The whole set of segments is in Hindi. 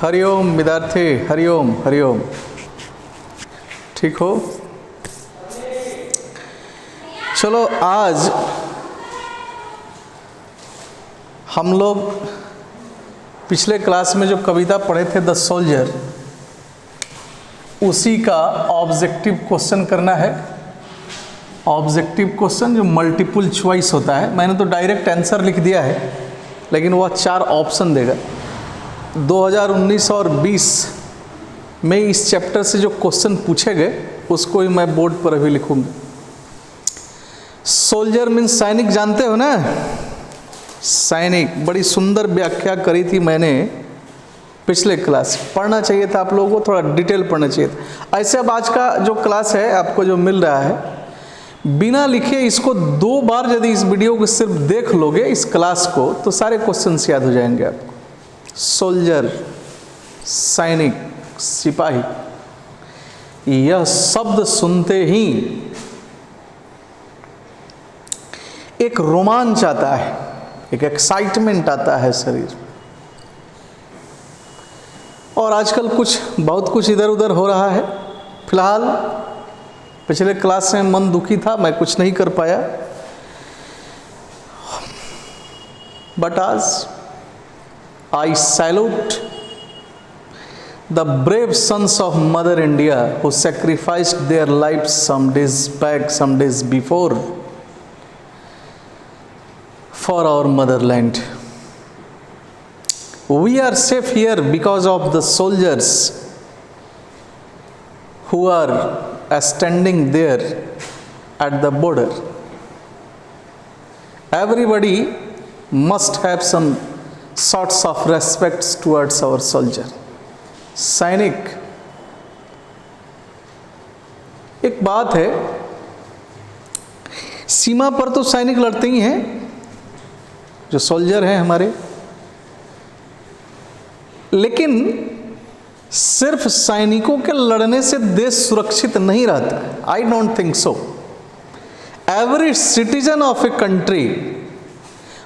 हरिओम विद्यार्थी, हरिओम हरिओम। ठीक हो? चलो, आज हम लोग पिछले क्लास में जो कविता पढ़े थे द सोल्जर, उसी का ऑब्जेक्टिव क्वेश्चन करना है। ऑब्जेक्टिव क्वेश्चन जो मल्टीपल चॉइस होता है, मैंने तो डायरेक्ट आंसर लिख दिया है, लेकिन वह 4 ऑप्शन देगा। 2019 और 20 में इस चैप्टर से जो क्वेश्चन पूछे गए उसको ही मैं बोर्ड पर अभी लिखूंगा। सोल्जर मीन्स सैनिक, जानते हो ना? सैनिक, बड़ी सुंदर व्याख्या करी थी मैंने पिछले क्लास। पढ़ना चाहिए था आप लोगों को, थोड़ा डिटेल पढ़ना चाहिए था। ऐसे अब आज का जो क्लास है आपको जो मिल रहा है, बिना लिखे इसको 2 बार यदि इस वीडियो को सिर्फ देख लोगे इस क्लास को, तो सारे क्वेश्चंस याद हो जाएंगे आपको। सोल्जर, सैनिक, सिपाही, यह शब्द सुनते ही एक रोमांच आता है, एक एक्साइटमेंट आता है शरीर। और आजकल बहुत कुछ इधर उधर हो रहा है। फिलहाल पिछले क्लास में मन दुखी था, मैं कुछ नहीं कर पाया, बट आज I salute the brave sons of Mother India who sacrificed their lives some days back, some days before, for our motherland. We are safe here because of the soldiers who are standing there at the border. Everybody must have some sorts of respects towards our soldier. सैनिक, एक बात है, सीमा पर तो सैनिक लड़ते ही हैं, जो सोल्जर हैं हमारे, लेकिन सिर्फ सैनिकों के लड़ने से देश सुरक्षित नहीं रहता। I don't think so. Every citizen of a country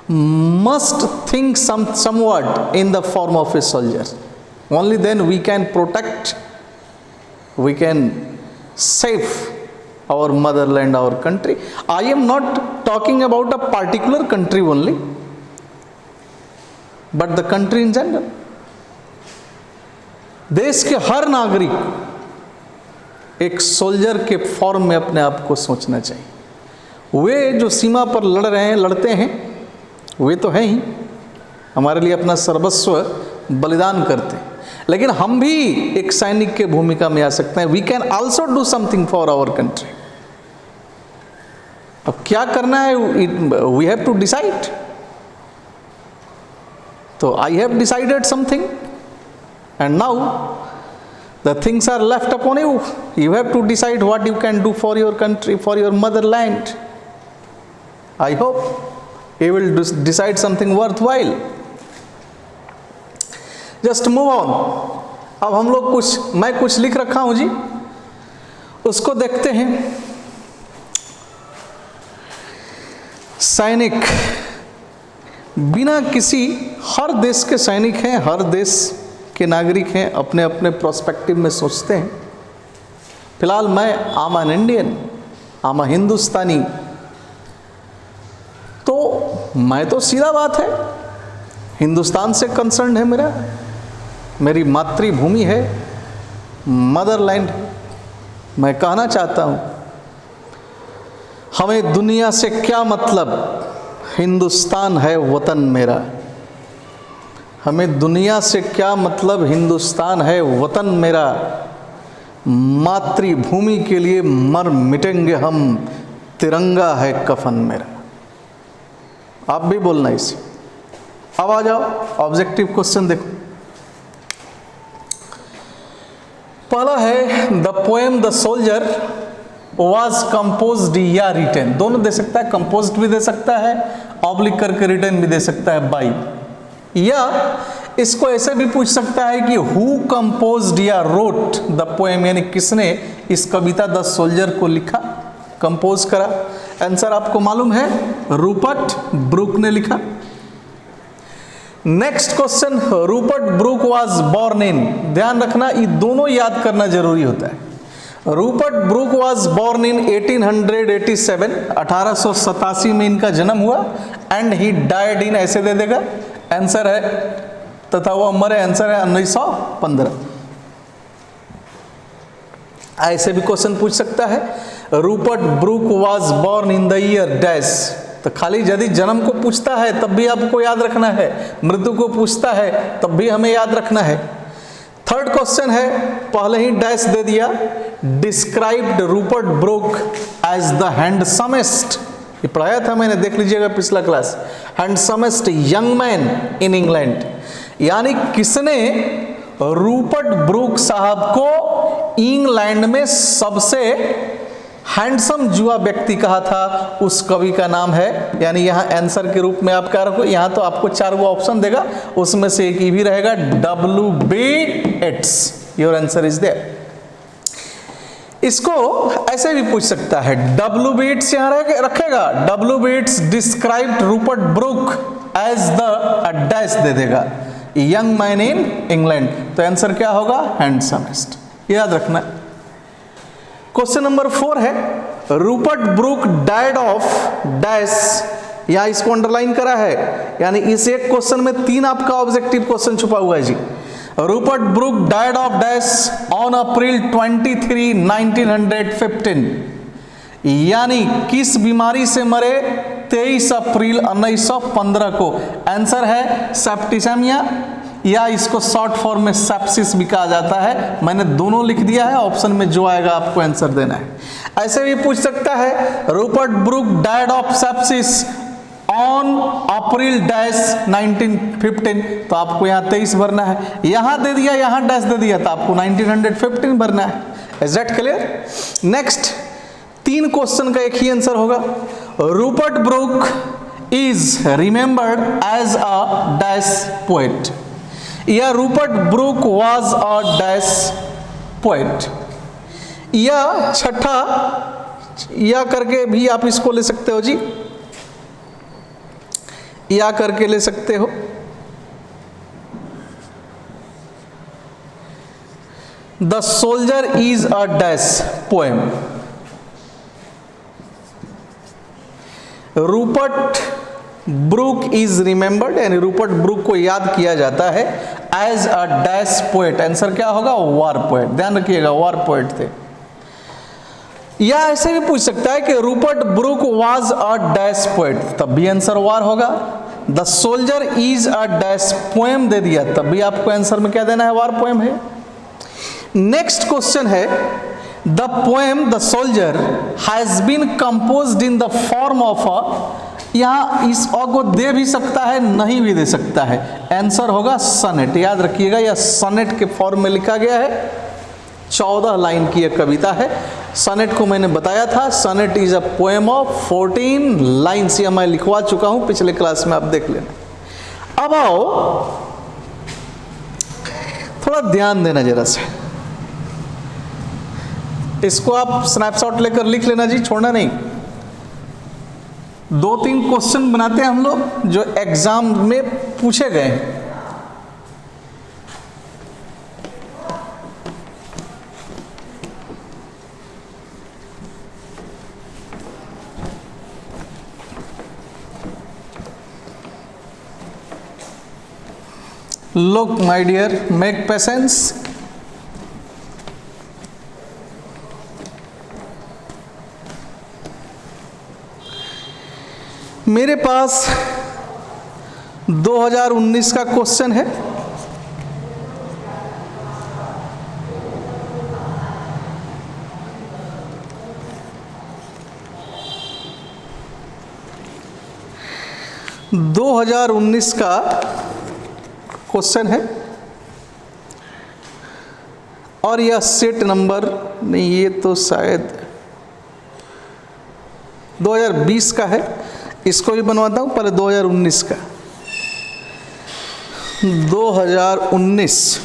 must think somewhat in the form of a soldier. Only then we can protect, we can save our motherland, our country. I am not talking about a particular country only, but the country in general. देश के हर नागरिक एक सोल्जर के फॉर्म में अपने आप को सोचना चाहिए। वे जो सीमा पर लड़ रहे हैं, लड़ते हैं, वे तो हैं ही, हमारे लिए अपना सर्वस्व बलिदान करते हैं, लेकिन हम भी एक सैनिक के भूमिका में आ सकते हैं। We can also do something for our country. अब क्या करना है, वी हैव टू डिसाइड। तो I have decided something and now the things are left upon you. You have to decide what you can do for your country, for your motherland. I hope you will decide something worthwhile. Just move on. अब हम लोग मैं कुछ लिख रखा हूं जी, उसको देखते हैं। सैनिक, बिना किसी, हर देश के सैनिक हैं, हर देश के नागरिक हैं, अपने अपने प्रोस्पेक्टिव में सोचते हैं। फिलहाल मैं आम एन इंडियन, आम हिंदुस्तानी, तो मैं तो सीधा बात है, हिंदुस्तान से कंसर्न है मेरा, मेरी मातृभूमि है, मदरलैंड। मैं कहना चाहता हूँ, हमें दुनिया से क्या मतलब, हिंदुस्तान है वतन मेरा। हमें दुनिया से क्या मतलब, हिंदुस्तान है वतन मेरा। मातृभूमि के लिए मर मिटेंगे हम, तिरंगा है कफन मेरा। आप भी बोलना इसे। अब आ जाओ, ऑब्जेक्टिव क्वेश्चन देखो। पहला है, the poem the soldier was composed या रिटन। दोनों दे सकता है, कंपोज्ड भी दे सकता है, ऑब्लिक करके रिटन भी दे सकता है, बाई। या इसको ऐसे भी पूछ सकता है कि हु कंपोज्ड या रोट द पोएम, यानी किसने इस कविता द सोल्जर को लिखा, कंपोज करा। आंसर आपको मालूम है, रूपर्ट ब्रूक ने लिखा। Next question, Rupert Brooke was born in, ध्यान रखना ये दोनों याद करना जरूरी होता है। Rupert Brooke was born in 1887, 1887 में इनका जन्म हुआ, एंड ही डाइड इन, ऐसे दे देगा, आंसर है तथा वो मरे, आंसर है 1915। ऐसे भी क्वेश्चन पूछ सकता है, Rupert Brooke was born in the year dash, तो खाली यदि जन्म को पूछता है तब भी आपको याद रखना है, मृत्यु को पूछता है तब भी हमें याद रखना है। थर्ड क्वेश्चन है, पहले ही डैश दे दिया, described Rupert Brooke as the handsomest, ये पढ़ाया था मैंने, देख लीजिएगा पिछला class, handsomest young man in England, यानी किसने रूपर्ट ब्रूक साहब को इंग्लैंड में सबसे हैंडसम युवा व्यक्ति कहा था, उस कवि का नाम है, यानी यहाँ आंसर के रूप में आप क्या रखो, यहाँ तो आपको 4 ऑप्शन देगा, उसमें से एक ही भी रहेगा, W.B. Yeats, your answer is there. इसको ऐसे भी पूछ सकता है, W.B. Yeats यहाँ रखेगा, W.B. Yeats described Rupert Brooke as the dash दे देगा, यंग मैन इन इंग्लैंड, तो आंसर क्या होगा, हैंडसमेस्ट, याद रखना। क्वेश्चन नंबर 4 है, Rupert Brooke died of dash, यहां इसको अंडरलाइन करा है, यानी इस एक क्वेश्चन में 3 आपका ऑब्जेक्टिव क्वेश्चन छुपा हुआ है जी। Rupert Brooke died of dash on April 23, 1915, यानी किस बीमारी से मरे 23 अप्रैल 1915 को, आंसर है सेप्टिसेमिया, या इसको शॉर्ट फॉर्म में सेप्सिस भी कहा जाता है, मैंने दोनों लिख दिया है, ऑप्शन में जो आएगा आपको आंसर देना है। ऐसे भी पूछ सकता है, Rupert Brooke died of sepsis on April dash 1915, तो आपको यहाँ 23 भरना है, यहाँ दे दिया, यहाँ डैश दे दिया, तो आपको 1915 भरना है। Is that clear? Next 3 question का एक ही आंसर होगा। Rupert Brooke is remembered as a dash poet, या Rupert Brooke was a dash poet, या छठा या करके भी आप इसको ले सकते हो जी, या करके ले सकते हो, the soldier is a dash poem, Rupert Brooke is remembered, यानी रूपर्ट ब्रूक को याद किया जाता है as a dash poet, answer क्या होगा, वार पोएट, ध्यान रखिएगा वार पोएट थे। या ऐसे भी पूछ सकता है कि Rupert Brooke was a dash poet, तब भी आंसर वार होगा। The soldier is a dash poem दे दिया, तब भी आपको आंसर में क्या देना है, वार पोएम है। नेक्स्ट क्वेश्चन है, the poem the soldier has been composed in the form of a, यहाँ इस अ को दे भी सकता है, नहीं भी दे सकता है, आंसर होगा सनेट, याद रखिएगा, यह सनेट के फॉर्म में लिखा गया है, 14 लाइन की यह कविता है। सनेट को मैंने बताया था, sonnet is a poem of 14 lines, यह मैं लिखवा चुका हूं पिछले क्लास में, आप देख लेना। अब आओ थोड़ा ध्यान देना जरा से, इसको आप स्नैपशॉट लेकर लिख लेना जी, छोड़ना नहीं। 2-3 क्वेश्चन बनाते हैं हम लोग जो एग्जाम में पूछे गए हैं। Look my dear, make patience. मेरे पास 2019 का क्वेश्चन है, का क्वेश्चन है, और यह सेट नंबर नहीं, ये तो शायद 2020 का है, इसको भी बनवाता हूं, पहले 2019 का। 2019 2019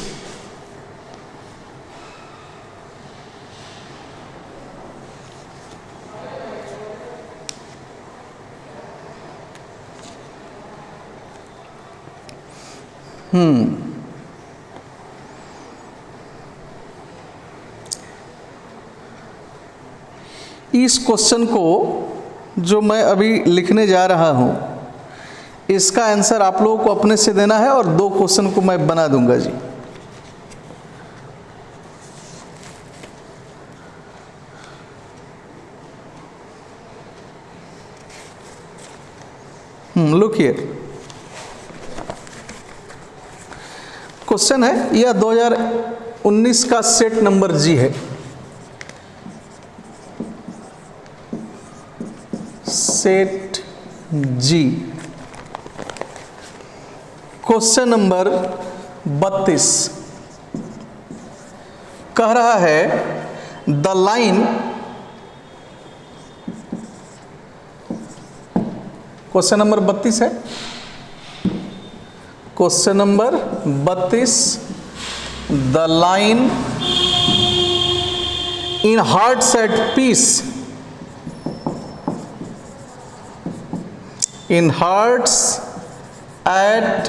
इस क्वेश्चन को जो मैं अभी लिखने जा रहा हूं, इसका आंसर आप लोगों को अपने से देना है और 2 क्वेश्चन को मैं बना दूंगा जी। लुक हियर, क्वेश्चन है, यह 2019 का सेट नंबर जी है। सेट जी, क्वेश्चन नंबर 32 कह रहा है द लाइन, क्वेश्चन नंबर 32 है, question number 32, the line in hearts at peace, in hearts at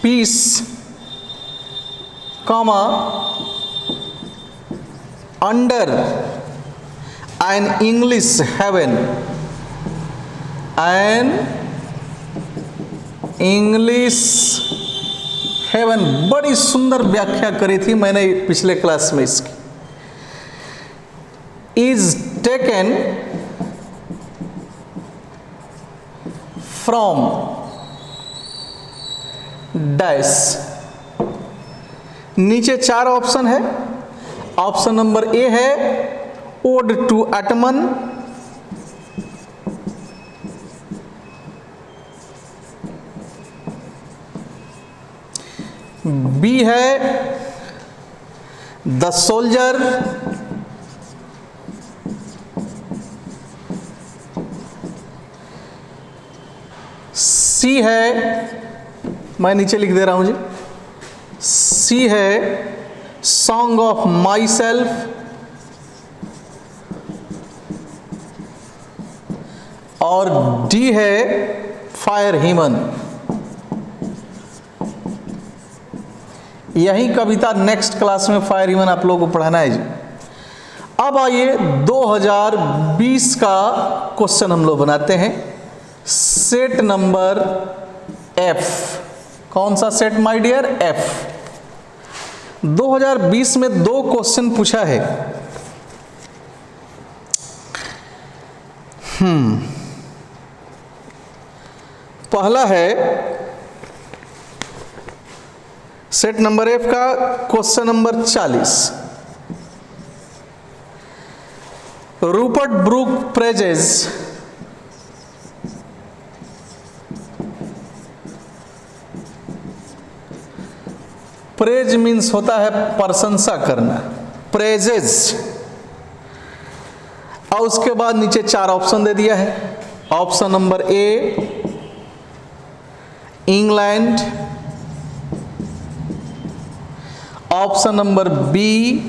peace, comma under an English heaven, an English heaven। बड़ी सुंदर व्याख्या करी थी मैंने पिछले क्लास में इसकी। is taken from dash. नीचे 4 ऑप्शन है। ऑप्शन नंबर ए है ओड टू एटमन, बी है द सोल्जर, सी है, मैं नीचे लिख दे रहा हूं जी, सी है सॉन्ग ऑफ माई सेल्फ, और डी है फायर ह्यूमन। यही कविता नेक्स्ट क्लास में फायर ह्यूमन आप लोगों को पढ़ाना है जी। अब आइए 2020 का क्वेश्चन हम लोग बनाते हैं। सेट नंबर एफ, कौन सा सेट माय डियर? एफ। 2020 में 2 क्वेश्चन पूछा है। पहला है सेट नंबर एफ का question number 40। Rupert Brooke praises praise means होता है प्रशंसा करना, प्रेजेस। और उसके बाद नीचे 4 ऑप्शन दे दिया है। Option number A England, option number B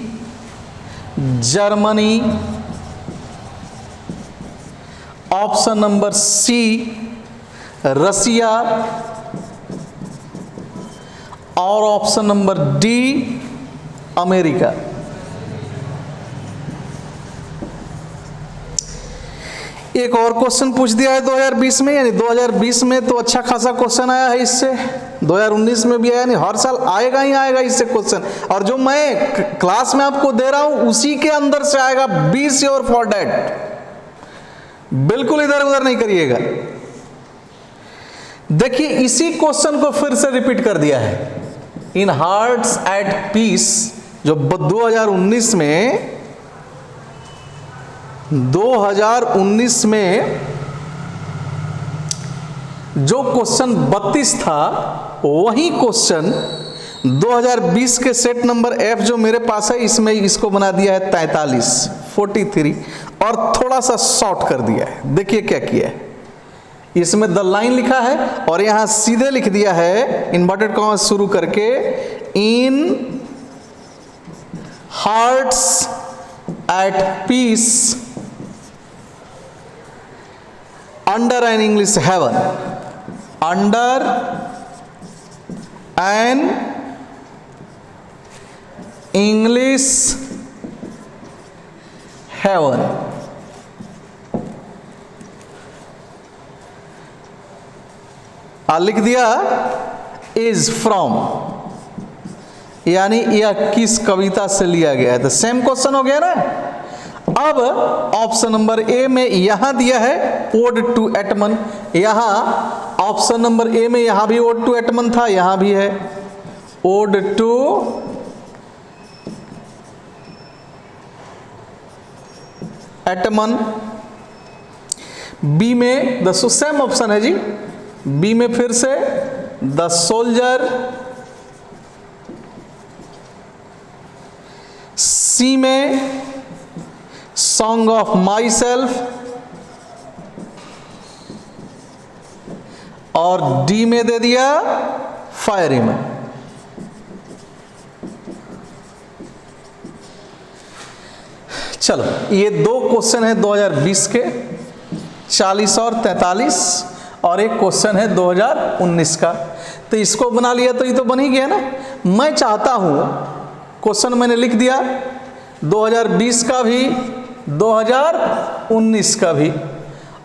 Germany, option number C Russia, और ऑप्शन नंबर डी अमेरिका। एक और क्वेश्चन पूछ दिया है 2020 में, यानी 2020 में तो अच्छा खासा क्वेश्चन आया है इससे, 2019 में भी आया, नहीं हर साल आएगा ही आएगा इससे क्वेश्चन। और जो मैं क्लास में आपको दे रहा हूं उसी के अंदर से आएगा। बी श्योर फॉर दैट, बिल्कुल इधर उधर नहीं करिएगा। देखिए इसी क्वेश्चन को फिर से रिपीट कर दिया है। इन हार्ट्स एट पीस, जो 2019 में जो क्वेश्चन 32 था, वही क्वेश्चन 2020 के सेट नंबर एफ जो मेरे पास है, इसमें इसको बना दिया है 43 और थोड़ा सा शॉर्ट कर दिया है। देखिए क्या किया है, इसमें द लाइन लिखा है और यहां सीधे लिख दिया है इन्वर्टेड कॉमा शुरू करके, in hearts at peace under an English heaven, under an English heaven. लिख दिया इज फ्रॉम, यानी यह किस कविता से लिया गया है। तो सेम क्वेश्चन हो गया ना। अब ऑप्शन नंबर ए में यहां दिया है ओड टू एटमन, यहां ऑप्शन नंबर ए में यहां भी ओड टू एटमन था, यहां भी है ओड टू एटमन। बी में द सेम ऑप्शन है जी, बी में फिर से द सोल्जर, सी में सॉन्ग ऑफ माई सेल्फ, और डी में दे दिया फायरमैन। चलो ये दो क्वेश्चन है 2020 के 40 और 43, और एक क्वेश्चन है 2019 का। तो इसको बना लिया तो ये तो बन ही गया ना। मैं चाहता हूं, क्वेश्चन मैंने लिख दिया 2020 का भी 2019 का भी,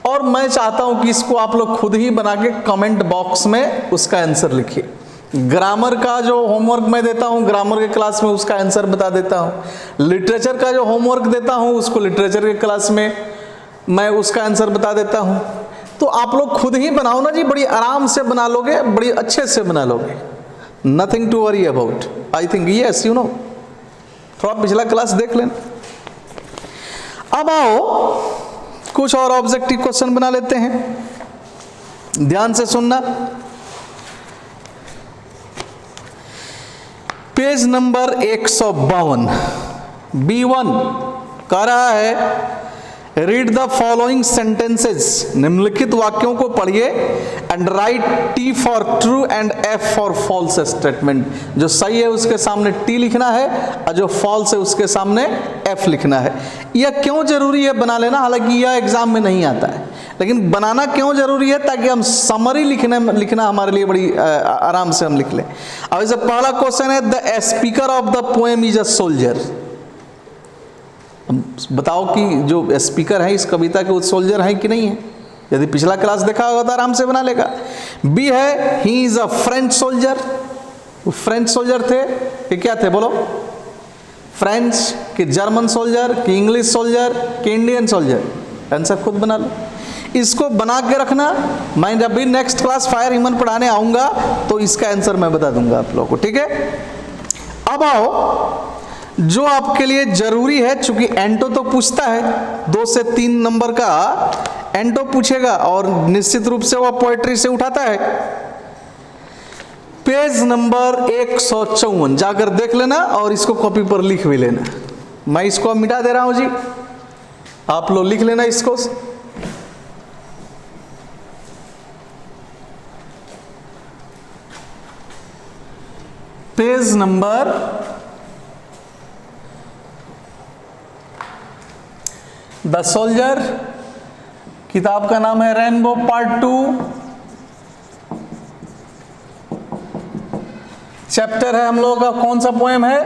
और मैं चाहता हूं कि इसको आप लोग खुद ही बना के कमेंट बॉक्स में उसका आंसर लिखिए। ग्रामर का जो होमवर्क मैं देता हूं ग्रामर के क्लास में उसका आंसर बता देता हूं, लिटरेचर का जो होमवर्क देता हूं उसको लिटरेचर के क्लास में मैं उसका आंसर बता देता हूं। तो आप लोग खुद ही बनाओ ना जी, बड़ी आराम से बना लोगे, बड़ी अच्छे से बना लोगे, nothing to worry about. I think yes you know. थोड़ा पिछला क्लास देख लेना। अब आओ कुछ और ऑब्जेक्टिव क्वेश्चन बना लेते हैं, ध्यान से सुनना। पेज नंबर 152 B1 कह रहा है रीड द फॉलोइंग सेंटेंसेस, निम्नलिखित वाक्यों को पढ़िए, and write T for true and F for false statement. जो सही है उसके सामने T लिखना है और जो फॉल्स है उसके सामने F लिखना है। यह क्यों जरूरी है बना लेना, हालांकि यह एग्जाम में नहीं आता है, लेकिन बनाना क्यों जरूरी है, ताकि हम समरी लिखना हमारे लिए बड़ी आराम से हम लिख लें। अब इसे पहला क्वेश्चन है the speaker of the poem is a soldier. बताओ कि जो स्पीकर है इस कविता के वो सोल्जर है कि नहीं है। यदि पिछला क्लास देखा होगा तो आराम से बना लेगा। बी है he is a French soldier, वो फ्रेंच सोल्जर थे कि क्या थे बोलो, फ्रेंच कि जर्मन सोल्जर कि इंग्लिश सोल्जर कि इंडियन सोल्जर, आंसर खुद बना लो। इसको बना के रखना, मैं जब भी नेक्स्ट क्लास फायर ह्यूमन पढ़ाने आऊंगा तो इसका आंसर मैं बता दूंगा आप लोगों को, ठीक है। अब आओ जो आपके लिए जरूरी है, चूंकि एंटो तो पूछता है 2 से 3 नंबर का एंटो पूछेगा और निश्चित रूप से वह पोएट्री से उठाता है। पेज नंबर 154 जाकर देख लेना और इसको कॉपी पर लिख भी लेना। मैं इसको अब मिटा दे रहा हूं जी, आप लोग लिख लेना इसको। पेज नंबर 'द सोल्जर', किताब का नाम है रेनबो पार्ट 2, चैप्टर है हम लोगों का कौन सा पोएम है,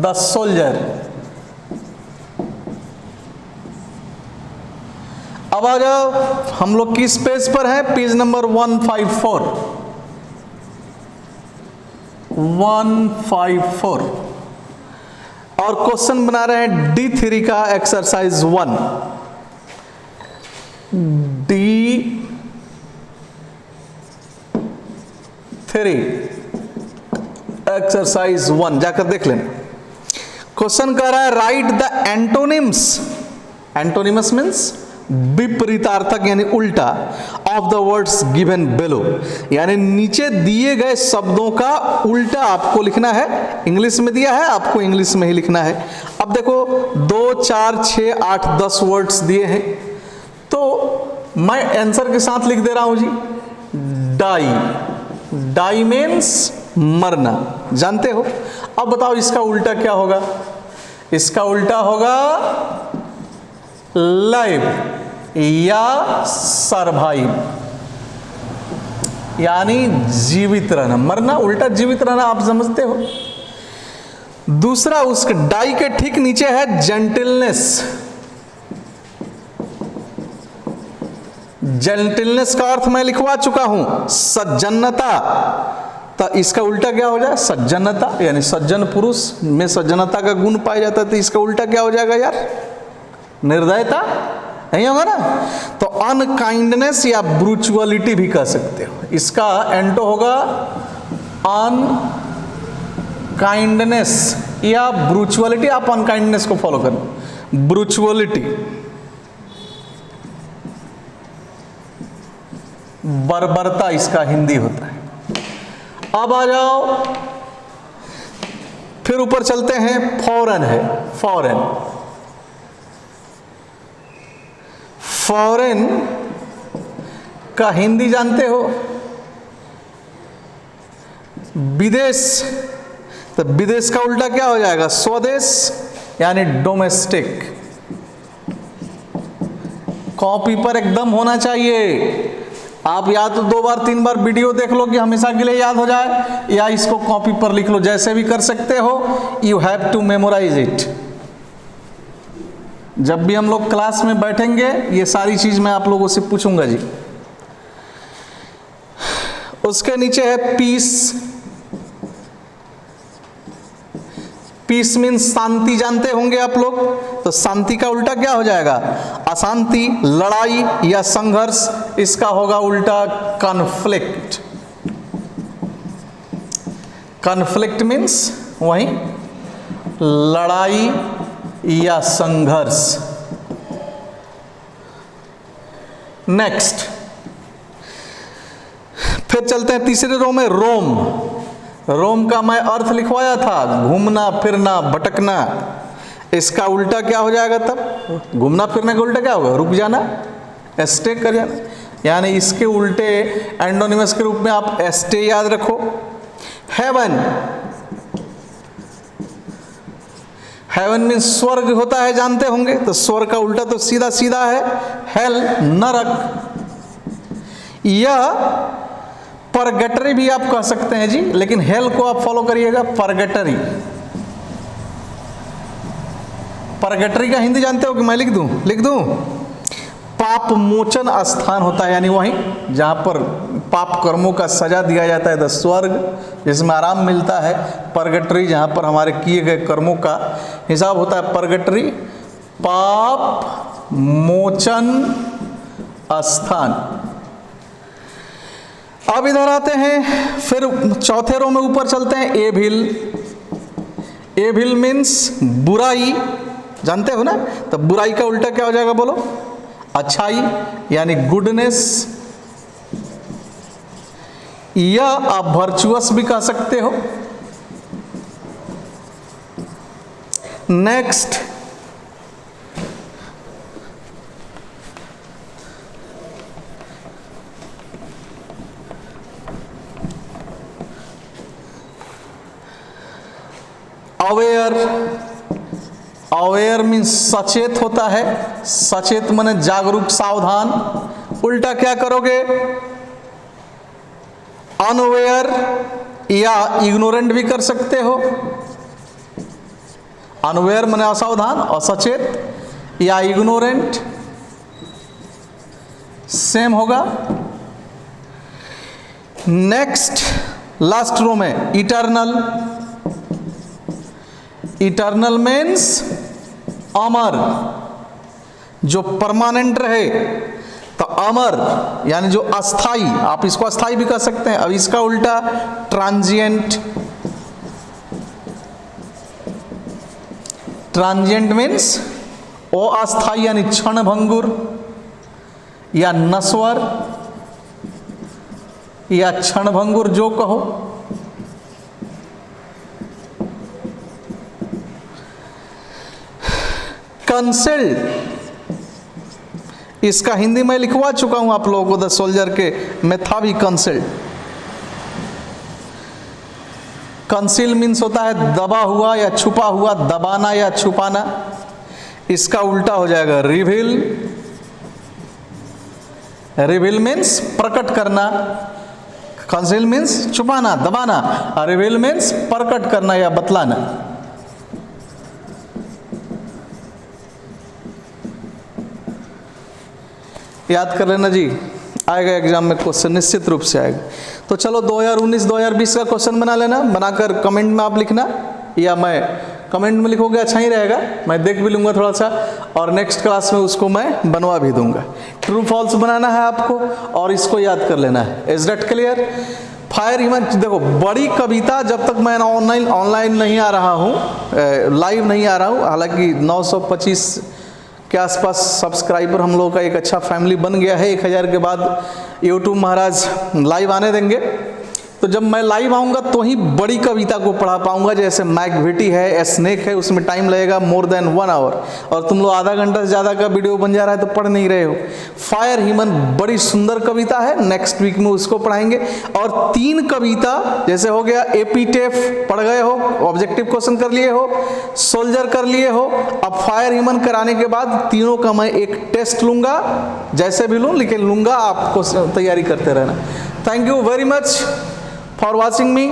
'द सोल्जर'। अब आ जाओ, हम लोग किस पेज पर है, पेज नंबर 154 और क्वेश्चन बना रहे हैं D3 का एक्सरसाइज 1। D3 एक्सरसाइज 1 जाकर देख लेना। क्वेश्चन कह रहा है right the antonyms, antonyms means विपरीतार्थक यानी उल्टा, of the words given below, यानी नीचे दिए गए शब्दों का उल्टा आपको लिखना है। इंग्लिश में दिया है, आपको इंग्लिश में ही लिखना है। अब देखो 2, 4, 6, 8, 10 वर्ड्स दिए हैं, तो मैं आंसर के साथ लिख दे रहा हूं जी डाई। डाई मीन्स मरना, जानते हो। अब बताओ इसका उल्टा क्या होगा, इसका उल्टा होगा लाइव या सरवाइव। यानी जीवित रहना, मरना उल्टा जीवित रहना, आप समझते हो। दूसरा उसके डाई के ठीक नीचे है जेंटिलनेस। जेंटिलनेस का अर्थ मैं लिखवा चुका हूं, सज्जनता। तो इसका उल्टा क्या हो जाए, सज्जनता, यानी सज्जन पुरुष में सज्जनता का गुण पाया जाता है। तो इसका उल्टा क्या हो जाएगा यार, निर्दयता नहीं होगा ना। तो अनकाइंडनेस या ब्रूचुअलिटी भी कह सकते हो। इसका एंटो होगा अनकाइंडनेस या ब्रूचुअलिटी। आप अनकाइंडनेस को फॉलो करें, ब्रूचुअलिटी, बर्बरता इसका हिंदी होता है। अब आ जाओ, फिर ऊपर चलते हैं, फॉरेन है। फॉरेन, फॉरेन का हिंदी जानते हो, विदेश। तो विदेश का उल्टा क्या हो जाएगा, स्वदेश, यानी डोमेस्टिक। कॉपी पर एकदम होना चाहिए। आप या तो 2 बार 3 बार वीडियो देख लो कि हमेशा के लिए याद हो जाए, या इसको कॉपी पर लिख लो, जैसे भी कर सकते हो। You have to memorise it. जब भी हम लोग क्लास में बैठेंगे ये सारी चीज मैं आप लोगों से पूछूंगा जी। उसके नीचे है पीस। पीस मीन्स शांति, जानते होंगे आप लोग। तो शांति का उल्टा क्या हो जाएगा, अशांति, लड़ाई या संघर्ष। इसका होगा उल्टा कॉन्फ्लिक्ट। कॉन्फ्लिक्ट मीन्स वही लड़ाई या संघर्ष। नेक्स्ट, फिर चलते हैं तीसरे रो में, रोम। रोम का मैं अर्थ लिखवाया था, घूमना फिरना भटकना। इसका उल्टा क्या हो जाएगा तब, घूमना फिरने का उल्टा क्या होगा, रुक जाना, स्टे कर जाना। यानी इसके उल्टे एंडोनिमस के रूप में आप स्टे याद रखो। हेवन, हेवन मीन्स स्वर्ग होता है, जानते होंगे। तो स्वर्ग का उल्टा तो सीधा सीधा है हेल, नरक। या परगटरी भी आप कह सकते हैं जी, लेकिन हेल को आप फॉलो करिएगा, परगटरी। परगटरी का हिंदी जानते हो कि मैं लिख दूं, लिख दूं, पाप मोचन स्थान होता है, यानी वहीं जहां पर पाप कर्मों का सजा दिया जाता है। तो स्वर्ग जिसमें आराम मिलता है, परगटरी जहां पर हमारे किए गए कर्मों का हिसाब होता है। परगटरी पाप मोचन स्थान। अब इधर आते हैं, फिर चौथे रो में ऊपर चलते हैं, एविल। एविल मीन्स बुराई, जानते हो ना। तो बुराई का उल्टा क्या हो जाएगा बोलो, अच्छाई, यानी गुडनेस। या आप वर्चुअस भी कह सकते हो। Next, aware. अवेयर मीन्स सचेत होता है, सचेत माने जागरूक, सावधान। उल्टा क्या करोगे, अनअवेयर या इग्नोरेंट भी कर सकते हो। अनअवेयर माने असावधान, असचेत, या इग्नोरेंट सेम होगा। नेक्स्ट, लास्ट रो में इटर्नल। इटर्नल मीन्स अमर, जो परमानेंट रहे। तो अमर यानी जो अस्थाई, आप इसको अस्थाई भी कह सकते हैं। अब इसका उल्टा ट्रांजिएंट। ट्रांजिएंट मीन्स वो अस्थाई, यानी क्षण भंगुर या नश्वर या क्षण भंगुर जो कहो। कंसेल्ड, इसका हिंदी मैं लिखवा चुका हूं आप लोगों को, द सोल्जर के में था भी कंसेल्ड। कंसील मीन्स होता है दबा हुआ या छुपा हुआ, दबाना या छुपाना। इसका उल्टा हो जाएगा रिवील। रिवील मीन्स प्रकट करना, कंसील मीन्स छुपाना, दबाना, और रिवील मीन्स प्रकट करना या बतलाना। याद कर लेना जी, आएगा एग्जाम में क्वेश्चन, निश्चित रूप से आएगा। तो चलो 2019-2020 का क्वेश्चन बना लेना, बनाकर कमेंट में आप लिखना, या मैं कमेंट में लिखोगे अच्छा ही रहेगा, मैं देख भी लूँगा थोड़ा सा, और नेक्स्ट क्लास में उसको मैं बनवा भी दूंगा। ट्रू फॉल्स बनाना है आपको और इसको याद कर लेना है। Is that clear? Fire human, देखो बड़ी कविता, जब तक मैं ऑनलाइन नहीं आ रहा हूँ, लाइव नहीं आ रहा हूँ, हालांकि 925 के आसपास सब्सक्राइबर हम लोगों का एक अच्छा फैमिली बन गया है। 1000 के बाद यूट्यूब महाराज लाइव आने देंगे, तो जब मैं लाइव आऊँगा तो ही बड़ी कविता को पढ़ा पाऊँगा। जैसे मैकविटी है, ए स्नेक है, उसमें टाइम लगेगा मोर देन 1 आवर, और तुम लोग आधा घंटा से ज़्यादा का वीडियो बन जा रहा है तो पढ़ नहीं रहे हो। फायर ह्यूमन बड़ी सुंदर कविता है, नेक्स्ट वीक में उसको पढ़ाएंगे। और 3 कविता, जैसे हो गया एपीटेफ पढ़ गए हो, ऑब्जेक्टिव क्वेश्चन कर लिए हो, सोल्जर कर लिए हो, अब फायर ह्यूमन कराने के बाद तीनों का मैं एक टेस्ट लूँगा, जैसे भी लूँ लेकिन लूँगा, आपको तैयारी करते रहना। Thank you very much for watching मी।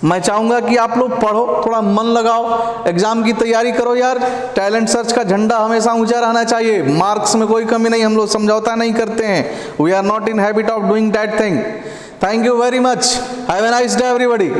मैं चाहूँगा कि आप लोग पढ़ो, थोड़ा मन लगाओ, एग्जाम की तैयारी करो यार। टैलेंट सर्च का झंडा हमेशा ऊंचा रहना चाहिए, मार्क्स में कोई कमी नहीं, हम लोग समझौता नहीं करते हैं। We are not in habit of doing that thing. Thank you very much, have a nice day everybody.